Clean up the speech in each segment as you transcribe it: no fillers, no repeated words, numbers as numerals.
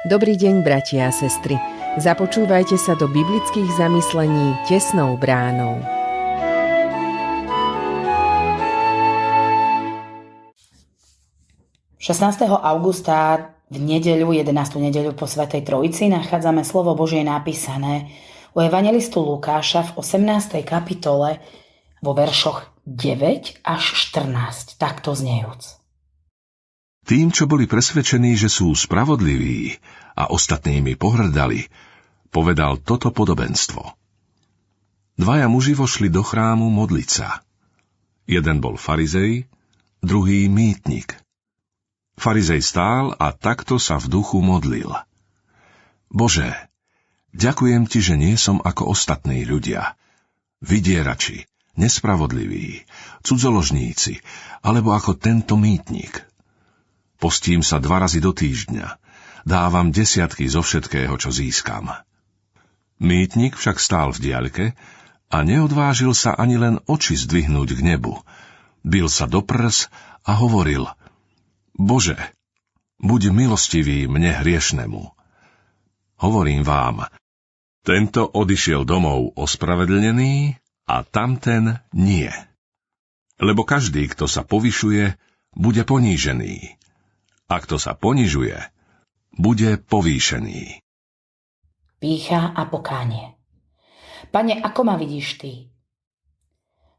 Dobrý deň, bratia a sestry. Započúvajte sa do biblických zamyslení Tesnou bránou. – 16. augusta v nedeľu, 11. nedeľu po Svätej Trojici, nachádzame slovo Božie napísané u evangelistu Lukáša v 18. kapitole vo veršoch 9 až 14, takto znejúc. Tým, čo boli presvedčení, že sú spravodliví a ostatnými pohŕdali, povedal toto podobenstvo. Dvaja muži vošli do chrámu modliť sa. Jeden bol farizej, druhý mýtnik. Farizej stál a takto sa v duchu modlil. Bože, ďakujem ti, že nie som ako ostatní ľudia, vydierači, nespravodliví, cudzoložníci, alebo ako tento mýtnik. Postím sa 2 razy do týždňa. Dávam 10 zo všetkého, čo získam. Mýtnik však stál v diaľke a neodvážil sa ani len oči zdvihnúť k nebu. Bil sa do prs a hovoril: Bože, buď milostivý mne hriešnemu. Hovorím vám, tento odišiel domov ospravedlnený a tamten nie. Lebo každý, kto sa povyšuje, bude ponížený. A kto sa ponižuje, bude povýšený. Pýcha a pokánie. Pane, ako ma vidíš ty?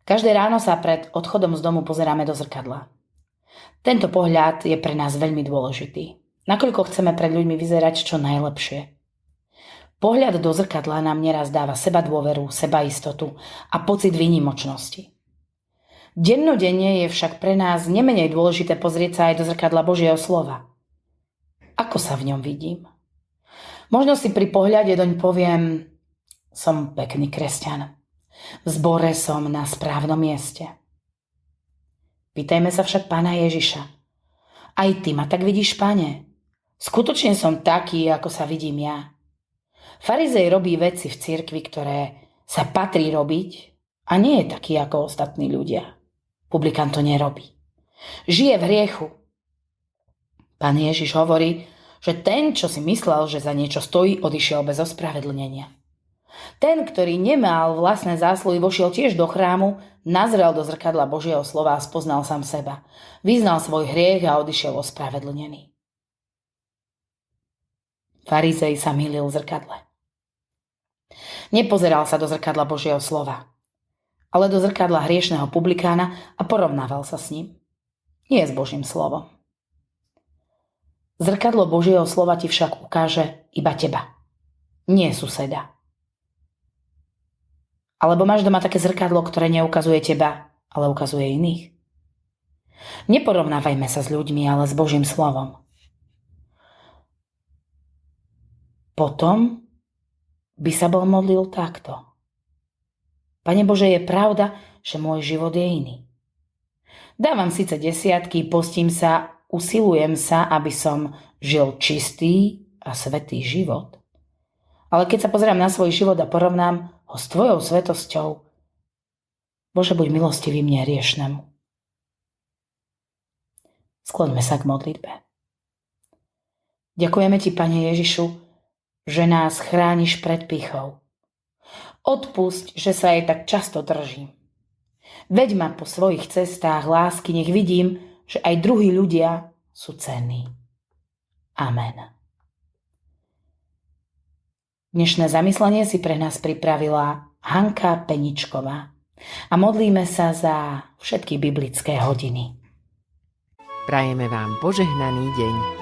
Každé ráno sa pred odchodom z domu pozeráme do zrkadla. Tento pohľad je pre nás veľmi dôležitý. Nakoľko chceme pred ľuďmi vyzerať čo najlepšie. Pohľad do zrkadla nám neraz dáva sebadôveru, sebaistotu a pocit výnimočnosti. Dennodenne je však pre nás nemenej dôležité pozrieť sa aj do zrkadla Božieho slova. Ako sa v ňom vidím? Možno si pri pohľade doň poviem: som pekný kresťan. V zbore som na správnom mieste. Pýtajme sa však Pána Ježiša: aj ty ma tak vidíš, Pane? Skutočne som taký, ako sa vidím ja? Farizej robí veci v cirkvi, ktoré sa patrí robiť, a nie je taký ako ostatní ľudia. Publikán to nerobí. Žije v hriechu. Pán Ježiš hovorí, že ten, čo si myslel, že za niečo stojí, odišiel bez ospravedlnenia. Ten, ktorý nemal vlastné zásluhy, vošiel tiež do chrámu, nazrel do zrkadla Božieho slova a spoznal sám seba. Vyznal svoj hriech a odišiel ospravedlnený. Farizej sa mýlil v zrkadle. Nepozeral sa do zrkadla Božieho slova, ale do zrkadla hriešného publikána a porovnával sa s ním. Nie s Božím slovom. Zrkadlo Božieho slova ti však ukáže iba teba, nie suseda. Alebo máš doma také zrkadlo, ktoré neukazuje teba, ale ukazuje iných? Neporovnávajme sa s ľuďmi, ale s Božím slovom. Potom by sa bol modlil takto: Pane Bože, je pravda, že môj život je iný. Dávam síce 10, postím sa, usilujem sa, aby som žil čistý a svätý život. Ale keď sa pozerám na svoj život a porovnám ho s tvojou svätosťou, Bože, buď milostivý mne hriešnemu. Skloňme sa k modlitbe. Ďakujeme ti, Pane Ježišu, že nás chrániš pred pýchou. Odpusť, že sa jej tak často držím. Veď ma po svojich cestách lásky, nech vidím, že aj druhí ľudia sú cenní. Amen. Dnešné zamyslenie si pre nás pripravila Hanka Peničková a modlíme sa za všetky biblické hodiny. Prajeme vám požehnaný deň.